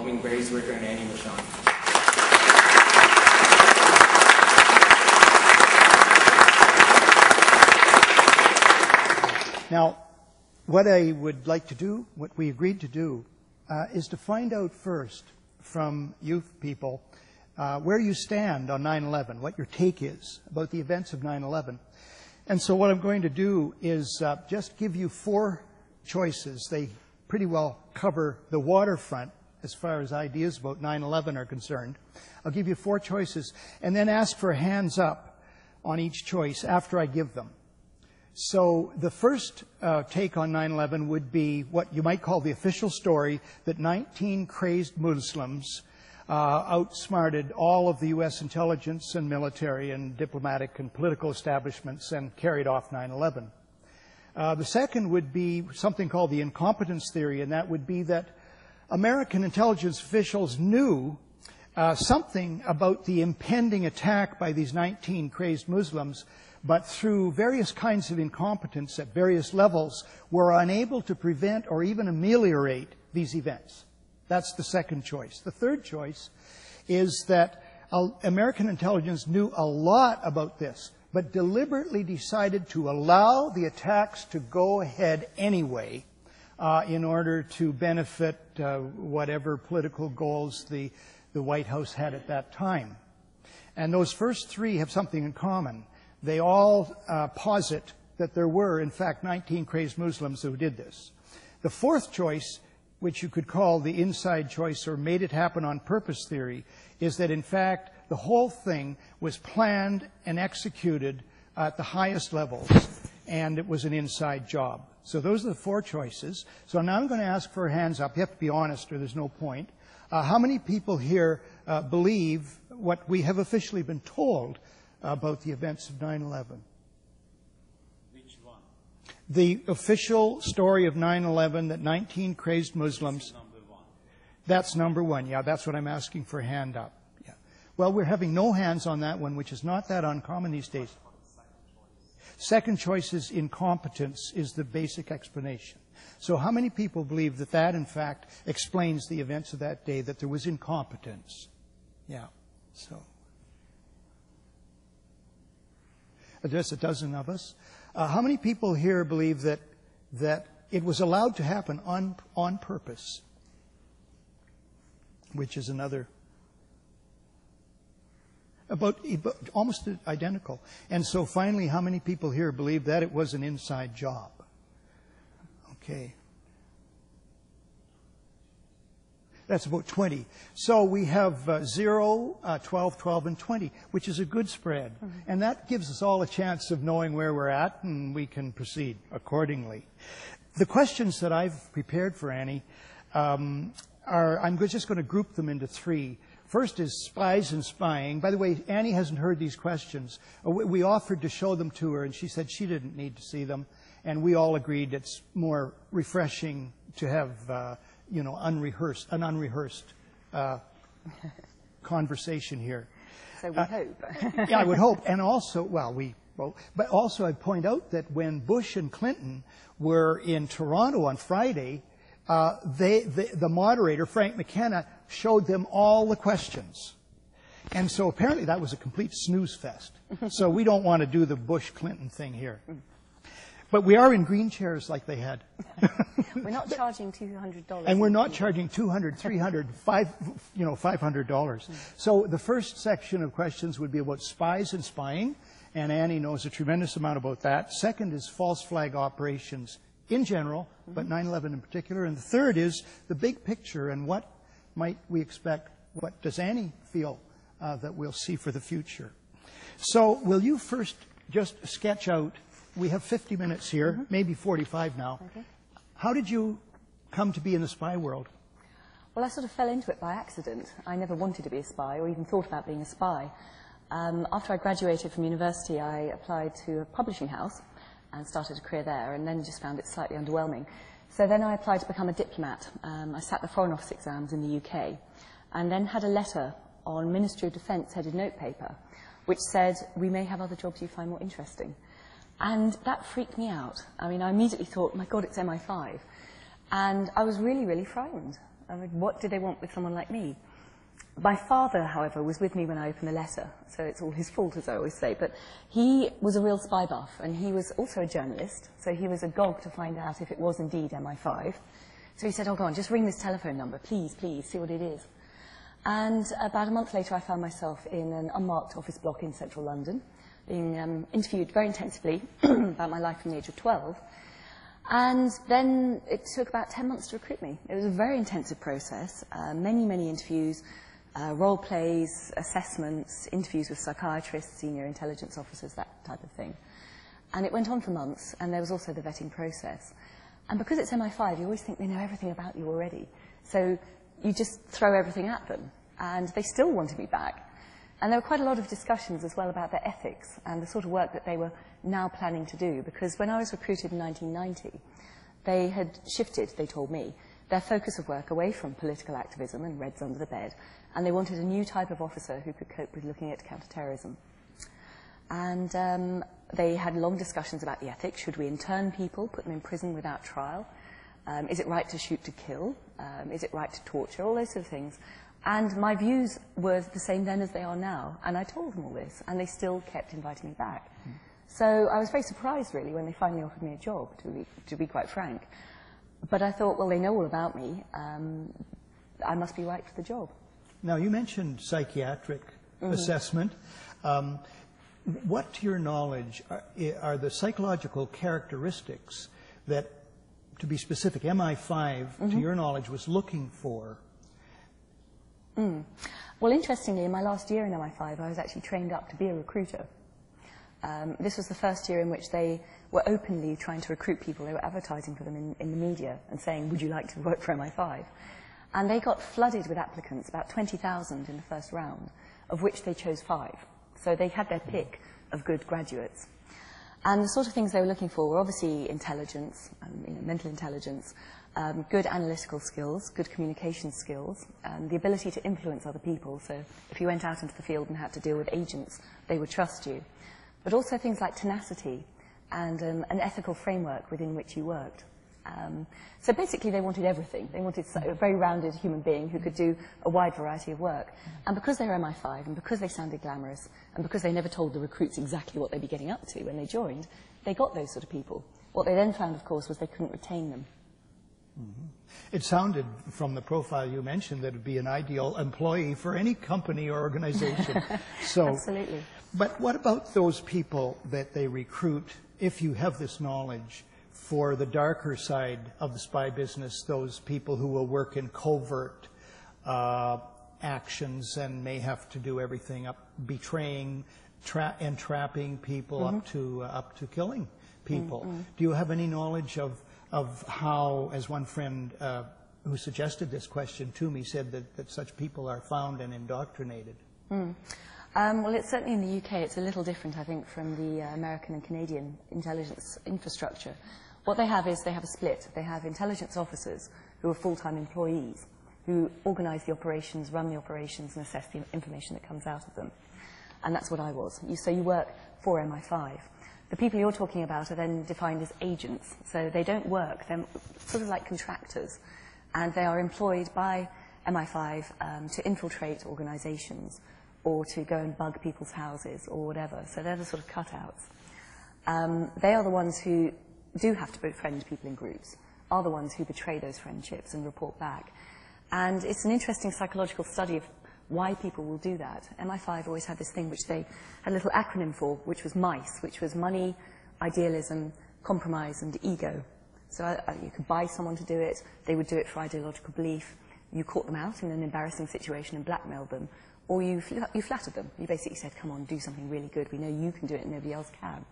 involving Barrie Zwicker and Annie Machon. Now, what I would like to do, what we agreed to do, is to find out first from you people where you stand on 9/11, what your take is about the events of 9/11. And so what I'm going to do is just give you 4 choices. They pretty well cover the waterfront as far as ideas about 9/11 are concerned. I'll give you 4 choices and then ask for hands up on each choice after I give them. So the first take on 9/11 would be what you might call the official story that 19 crazed Muslims outsmarted all of the U.S. intelligence and military and diplomatic and political establishments and carried off 9/11. The second would be something called the incompetence theory, and that would be that American intelligence officials knew something about the impending attack by these 19 crazed Muslims, but through various kinds of incompetence at various levels were unable to prevent or even ameliorate these events. That's the second choice. The third choice is that American intelligence knew a lot about this, but deliberately decided to allow the attacks to go ahead anyway in order to benefit whatever political goals the White House had at that time. And those first 3 have something in common. They all posit that there were, in fact, 19 crazed Muslims who did this. The fourth choice, which you could call the inside choice or made it happen on purpose theory, is that, in fact, the whole thing was planned and executed at the highest levels, and it was an inside job. So those are the 4 choices. So now I'm going to ask for hands up. You have to be honest or there's no point. How many people here believe what we have officially been told about the events of 9/11? Which one? The official story of 9/11 that 19 crazed Muslims... Number 1. That's number 1. Yeah, that's what I'm asking for a hand up. Yeah. Well, we're having no hands on that one, which is not that uncommon these days. Second choice is incompetence is the basic explanation. So how many people believe that that, in fact, explains the events of that day, that there was incompetence? Yeah, so... Just a dozen of us. How many people here believe that it was allowed to happen on purpose? Which is another... About almost identical. And so finally, how many people here believe that it was an inside job? Okay. That's about 20. So we have 0, 12, 12, and 20, which is a good spread. Mm-hmm. And that gives us all a chance of knowing where we're at, and we can proceed accordingly. The questions that I've prepared for Annie I'm just going to group them into 3. First is spies and spying. By the way, Annie hasn't heard these questions. We offered to show them to her, and she said she didn't need to see them. And we all agreed it's more refreshing to have, an unrehearsed conversation here. So we hope. Yeah, I would hope. And also, but also I'd point out that when Bush and Clinton were in Toronto on Friday, the moderator, Frank McKenna, showed them all the questions. And so apparently that was a complete snooze fest. So we don't want to do the Bush-Clinton thing here. But we are in green chairs like they had. We're not charging $200. And we're not charging $200, $300, $500. So the first section of questions would be about spies and spying, and Annie knows a tremendous amount about that. Second is false flag operations in general, but 9/11 in particular. And the third is the big picture and what might we expect, what does Annie feel that we'll see for the future. So will you first just sketch out, we have 50 minutes here, maybe 45 now. Okay. How did you come to be in the spy world? Well, I sort of fell into it by accident. I never wanted to be a spy or even thought about being a spy. After I graduated from university, I applied to a publishing house and started a career there, and then just found it slightly underwhelming. So then I applied to become a diplomat. I sat the Foreign Office exams in the UK, and then had a letter on Ministry of Defence headed notepaper, which said, we may have other jobs you find more interesting. And that freaked me out. I mean, I immediately thought, my God, it's MI5. And I was really, really frightened. I mean, what did they want with someone like me? My father, however, was with me when I opened the letter, so it's all his fault, as I always say. But he was a real spy buff, and he was also a journalist, so he was agog to find out if it was indeed MI5. So he said, oh, go on, just ring this telephone number, please, please, see what it is. And about a month later, I found myself in an unmarked office block in central London, being interviewed very intensively about my life from the age of 12. And then it took about 10 months to recruit me. It was a very intensive process, many, many interviews, role plays, assessments, interviews with psychiatrists, senior intelligence officers, that type of thing. And it went on for months, and there was also the vetting process. And because it's MI5, you always think they know everything about you already. So you just throw everything at them, and they still wanted me back. And there were quite a lot of discussions as well about their ethics and the sort of work that they were now planning to do, because when I was recruited in 1990, they had shifted, they told me, their focus of work away from political activism and Reds under the bed, and they wanted a new type of officer who could cope with looking at counter-terrorism. And they had long discussions about the ethics. Should we intern people, put them in prison without trial? Is it right to shoot to kill? Is it right to torture? All those sort of things. And my views were the same then as they are now. And I told them all this, and they still kept inviting me back. So I was very surprised, really, when they finally offered me a job, to be quite frank. But I thought, well, they know all about me. I must be right for the job. Now, you mentioned psychiatric assessment. What, to your knowledge, are the psychological characteristics that, to be specific, MI5, to your knowledge, was looking for? Well, interestingly, in my last year in MI5, I was actually trained up to be a recruiter. This was the first year in which they were openly trying to recruit people. They were advertising for them in the media and saying, would you like to work for MI5? And they got flooded with applicants, about 20,000 in the first round, of which they chose 5. So they had their pick of good graduates. And the sort of things they were looking for were obviously intelligence, mental intelligence, good analytical skills, good communication skills, the ability to influence other people. So if you went out into the field and had to deal with agents, they would trust you. But also things like tenacity and an ethical framework within which you worked. So basically they wanted everything. They wanted a very rounded human being who could do a wide variety of work. And because they were MI5, and because they sounded glamorous, and because they never told the recruits exactly what they'd be getting up to when they joined, they got those sort of people. What they then found, of course, was they couldn't retain them. It sounded, from the profile you mentioned, that it would be an ideal employee for any company or organization. So, absolutely. But what about those people that they recruit, if you have this knowledge, for the darker side of the spy business, those people who will work in covert actions and may have to do everything up, betraying, entrapping people up to killing people? Do you have any knowledge of how, as one friend who suggested this question to me said that such people are found and indoctrinated? Well, it's certainly in the UK, it's a little different, I think, from the American and Canadian intelligence infrastructure. What they have is they have a split. They have intelligence officers who are full-time employees, who organize the operations, run the operations, and assess the information that comes out of them. And that's what I was. So you work for MI5. The people you're talking about are then defined as agents. So they don't work. They're sort of like contractors. And they are employed by MI5 to infiltrate organizations or to go and bug people's houses or whatever. So they're the sort of cutouts. They are the ones who do have to befriend people in groups, are the ones who betray those friendships and report back. And it's an interesting psychological study of why people will do that. MI5 always had this thing which they had a little acronym for, which was MICE, which was money, idealism, compromise, and ego. So you could buy someone to do it, they would do it for ideological belief, you caught them out in an embarrassing situation and blackmailed them, or you flattered them. You basically said, come on, do something really good, we know you can do it and nobody else can.